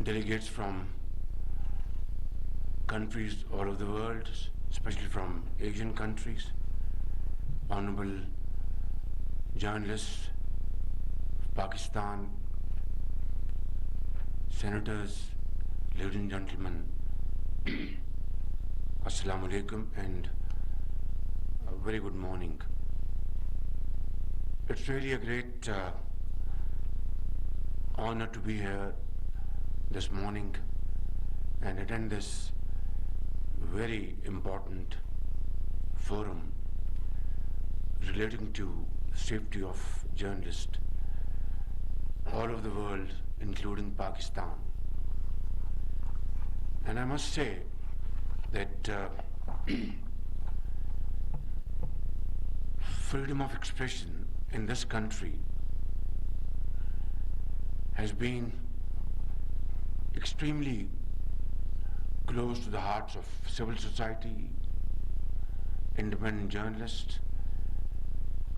delegates from countries all over the world, especially from Asian countries, honorable journalists of Pakistan, senators, ladies and gentlemen, Assalamu alaikum and a very good morning. It's really a great honor to be here this morning and attend this very important forum relating to safety of journalists all over the world, including Pakistan. And I must say that freedom of expression in this country has been extremely close to the hearts of civil society, independent journalists,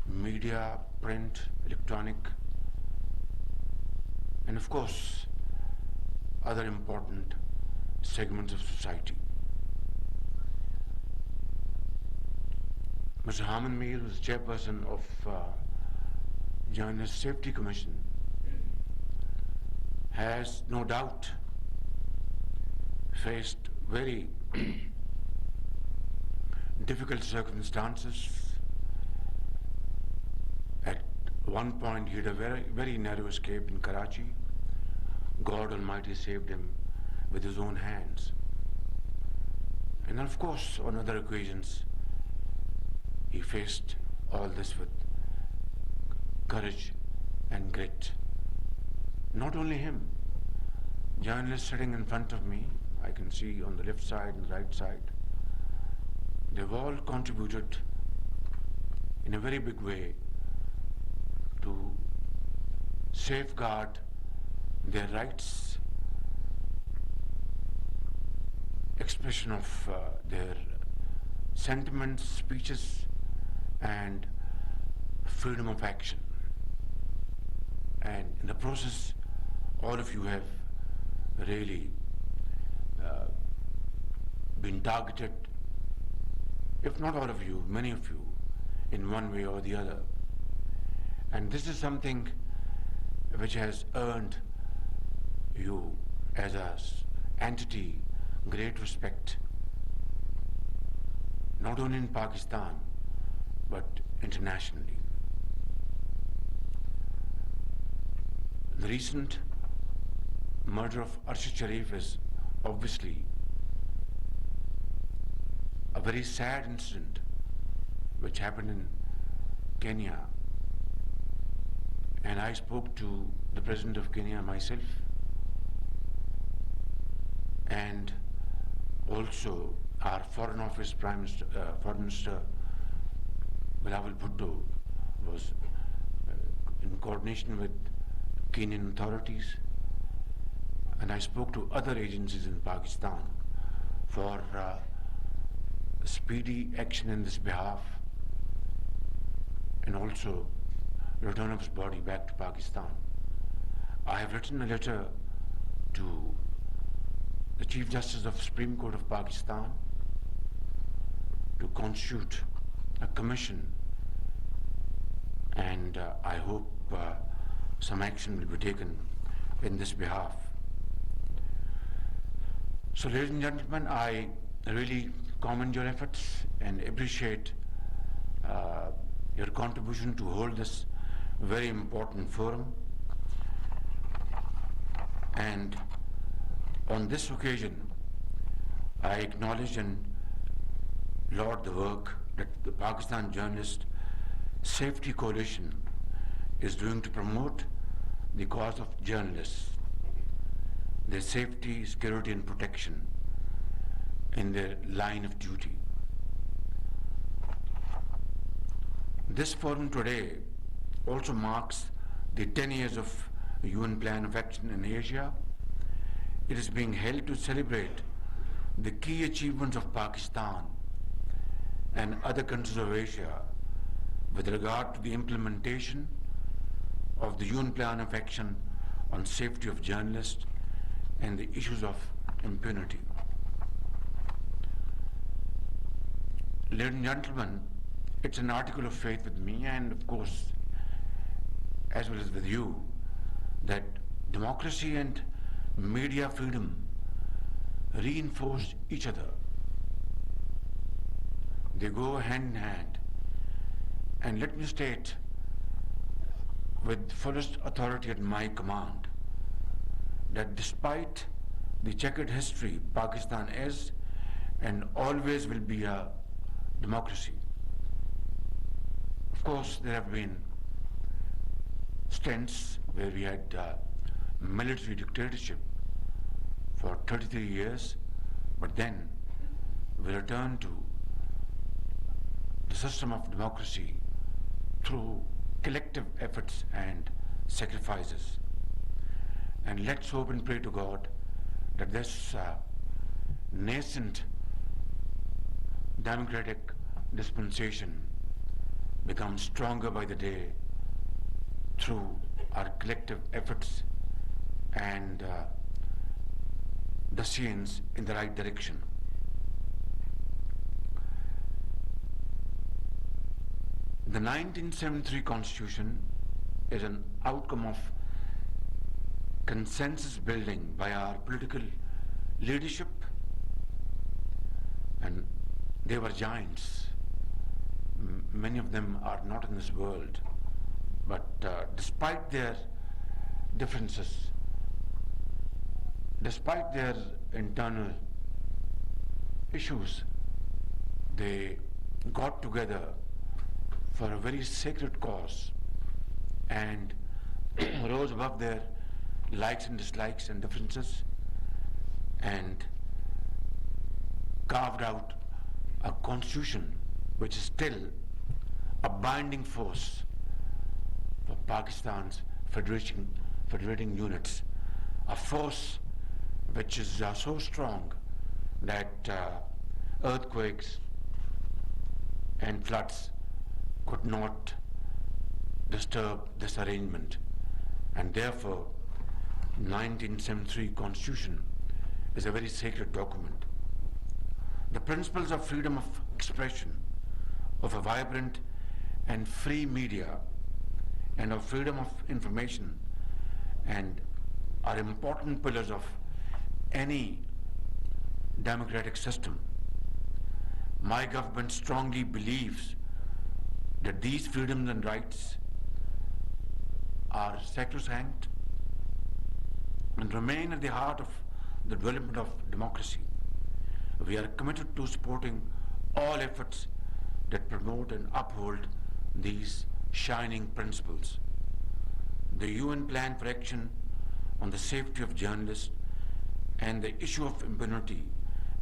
media, print, electronic, and of course, other important segments of society. Mr. Harman Mir, who is chairperson of Journalist Safety Commission, has no doubt faced very difficult circumstances. At one point, he had a very narrow escape in Karachi. God Almighty saved him with his own hands. And of course, on other occasions, he faced all this with courage and grit. Not only him, journalists sitting in front of me, I can see on the left side and the right side, they've all contributed in a very big way to safeguard their rights, expression of their sentiments, speeches, and freedom of action. And in the process, all of you have really been targeted, if not all of you, many of you, in one way or the other. And this is something which has earned you as an entity great respect, not only in Pakistan, but internationally. The recent murder of Sharif is obviously a very sad incident which happened in Kenya. And I spoke to the President of Kenya myself, and also our Foreign Office Foreign Minister Bilawal Bhutto was in coordination with Kenyan authorities, and I spoke to other agencies in Pakistan for speedy action in this behalf, and also return of his body back to Pakistan. I have written a letter to the Chief Justice of the Supreme Court of Pakistan to constitute a commission, and I hope some action will be taken in this behalf. So, ladies and gentlemen, I really commend your efforts and appreciate your contribution to hold this very important forum. And on this occasion, I acknowledge and laud the work that the Pakistan Journalist Safety Coalition is doing to promote the cause of journalists, their safety, security, and protection in their line of duty. This forum today also marks the 10 years of UN Plan of Action in Asia. It is being held to celebrate the key achievements of Pakistan and other countries of Asia with regard to the implementation of the UN Plan of Action on safety of journalists and the issues of impunity. Ladies and gentlemen, it's an article of faith with me, and of course, as well as with you, that democracy and media freedom reinforce each other. They go hand in hand. And let me state with fullest authority at my command that despite the checkered history, Pakistan is and always will be a democracy. Of course, there have been stints where we had military dictatorship for 33 years, but then we returned to the system of democracy through collective efforts and sacrifices. And let's hope and pray to God that this nascent democratic dispensation becomes stronger by the day through our collective efforts and the scenes in the right direction. The 1973 Constitution is an outcome of consensus building by our political leadership, and they were giants. Many of them are not in this world, but despite their differences, despite their internal issues, they got together for a very sacred cause and rose above their likes and dislikes and differences and carved out a constitution which is still a binding force for Pakistan's federating units, a force which is so strong that earthquakes and floods could not disturb this arrangement, and therefore 1973 Constitution is a very sacred document. The principles of freedom of expression, of a vibrant and free media, and of freedom of information and are important pillars of any democratic system. My government strongly believes that these freedoms and rights are sacrosanct and remain at the heart of the development of democracy. We are committed to supporting all efforts that promote and uphold these shining principles. The UN Plan for Action on the Safety of Journalists and the issue of impunity,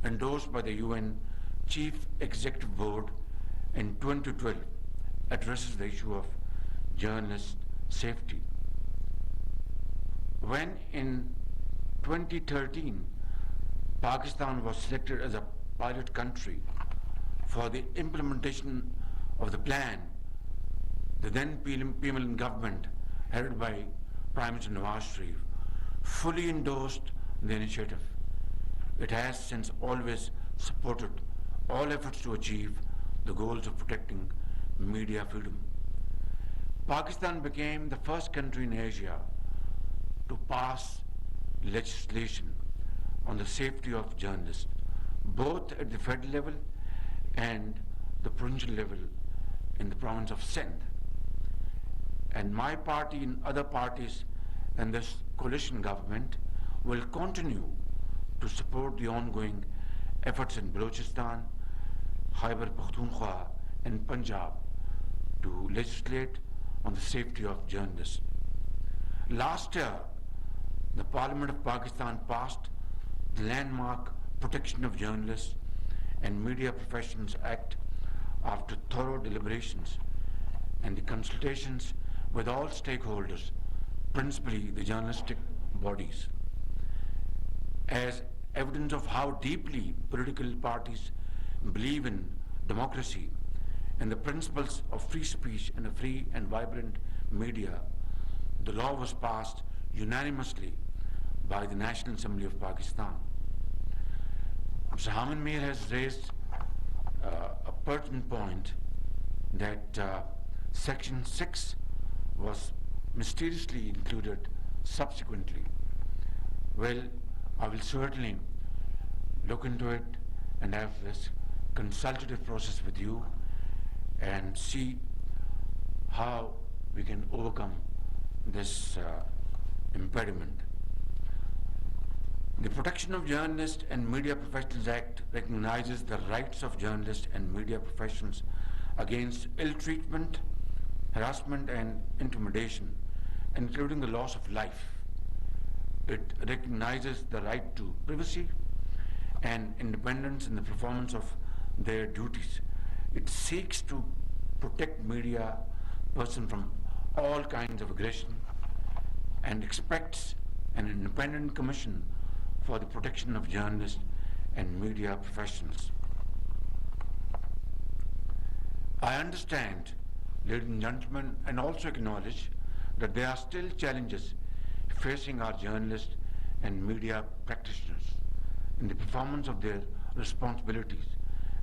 endorsed by the UN Chief Executive Board in 2012, addresses the issue of journalist safety. When in 2013, Pakistan was selected as a pilot country for the implementation of the plan, the then PML government, headed by Prime Minister Nawaz Sharif, fully endorsed the initiative. It has since always supported all efforts to achieve the goals of protecting media freedom. Pakistan became the first country in Asia to pass legislation on the safety of journalists, both at the federal level and the provincial level in the province of Sindh. And my party and other parties in this coalition government will continue to support the ongoing efforts in Balochistan, Khyber Pakhtunkhwa, and Punjab to legislate on the safety of journalists. Last year, the Parliament of Pakistan passed the landmark Protection of Journalists and Media Professionals Act after thorough deliberations and the consultations with all stakeholders, principally the journalistic bodies. As evidence of how deeply political parties believe in democracy and the principles of free speech and a free and vibrant media, the law was passed unanimously by the National Assembly of Pakistan. Mr. Hamid Mir has raised a pertinent point that Section 6 was mysteriously included subsequently. Well, I will certainly look into it and have this consultative process with you and see how we can overcome this impediment. The Protection of Journalists and Media Professionals Act recognizes the rights of journalists and media professionals against ill treatment, harassment and intimidation, including the loss of life. It recognizes the right to privacy and independence in the performance of their duties. It seeks to protect media persons from all kinds of aggression and expects an independent commission for the protection of journalists and media professionals. I understand, ladies and gentlemen, and also acknowledge that there are still challenges facing our journalists and media practitioners in the performance of their responsibilities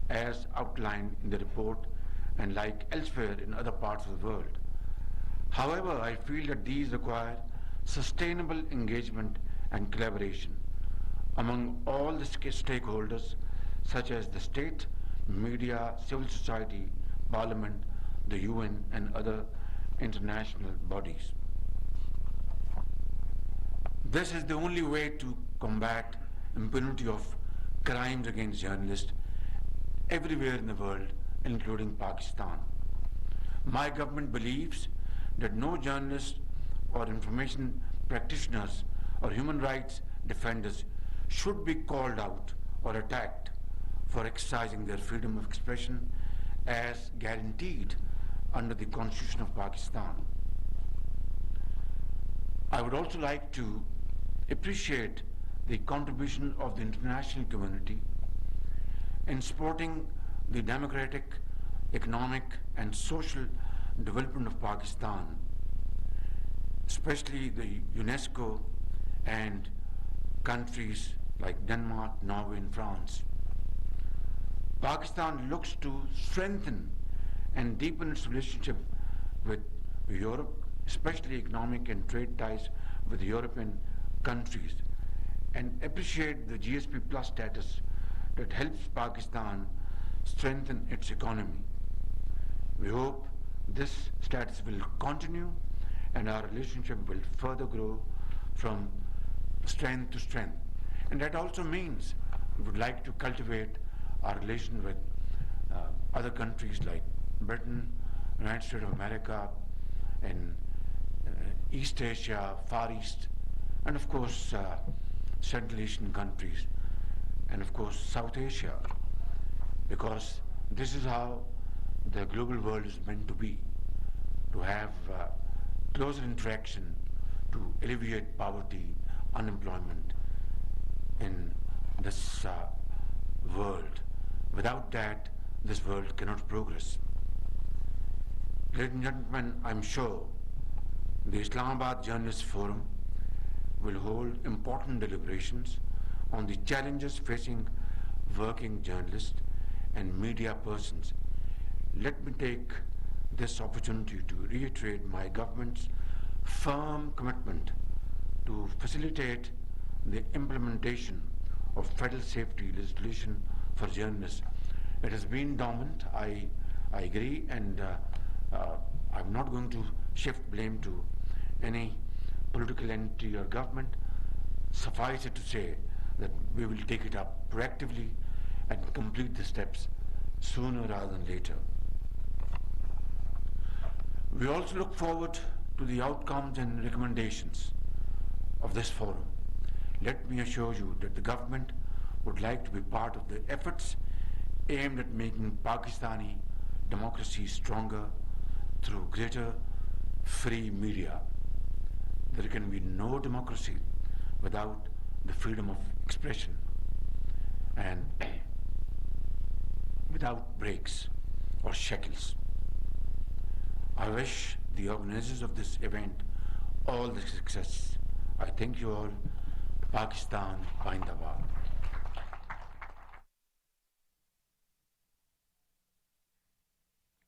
as outlined in the report and like elsewhere in other parts of the world. However, I feel that these require sustainable engagement and collaboration among all the stakeholders such as the state, media, civil society, parliament, the UN and other international bodies. This is the only way to combat impunity of crimes against journalists everywhere in the world, including Pakistan. My government believes that no journalist or information practitioners or human rights defenders should be called out or attacked for exercising their freedom of expression as guaranteed under the Constitution of Pakistan. I would also like to appreciate the contribution of the international community in supporting the democratic, economic and social development of Pakistan, especially the UNESCO and countries like Denmark, Norway and France. Pakistan looks to strengthen and deepen its relationship with Europe, especially economic and trade ties with European countries, and appreciate the GSP Plus status that helps Pakistan strengthen its economy. We hope this status will continue and our relationship will further grow from strength to strength. And that also means we would like to cultivate our relation with other countries like Britain, United States of America, and East Asia, Far East, and of course Central Asian countries, and of course South Asia, because this is how the global world is meant to be, to have closer interaction to alleviate poverty, unemployment in this world. Without that, this world cannot progress. Ladies and gentlemen, I'm sure the Islamabad Journalists Forum will hold important deliberations on the challenges facing working journalists and media persons. Let me take this opportunity to reiterate my government's firm commitment to facilitate the implementation of federal safety legislation for journalists. It has been dormant, I agree, and I'm not going to shift blame to any political entity or government. Suffice it to say that we will take it up proactively and complete the steps sooner rather than later. We also look forward to the outcomes and recommendations of this forum. Let me assure you that the government would like to be part of the efforts aimed at making Pakistani democracy stronger through greater free media. There can be no democracy without the freedom of expression and without breaks or shackles. I wish the organizers of this event all the success. I thank you all Pakistan जिंदाबाद।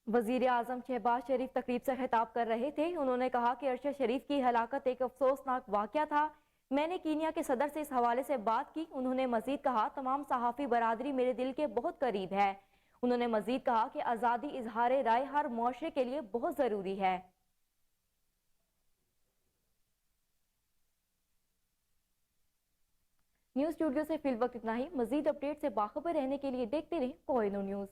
वजीर आज़म शहबाज शरीफ तकरीब से खिताब कर रहे थे। उन्होंने कहा कि अरशद शरीफ की हलाकत एक अफसोसनाक वाक़या था। मैंने कीनिया के सदर से इस हवाले से बात की। उन्होंने मजीद कहा, तमाम सहाफ़ी बरादरी मेरे दिल के बहुत करीब है। उन्होंने मजीद कहा कि आज़ादी इजहार राय हर मुआशरे के लिए बहुत ज़रूरी है। न्यूज़ स्टूडियो से फिल वक्त इतना ही। मजीद अपडेट से बाखबर रहने के लिए देखते रहें कोहिनूर न्यूज़।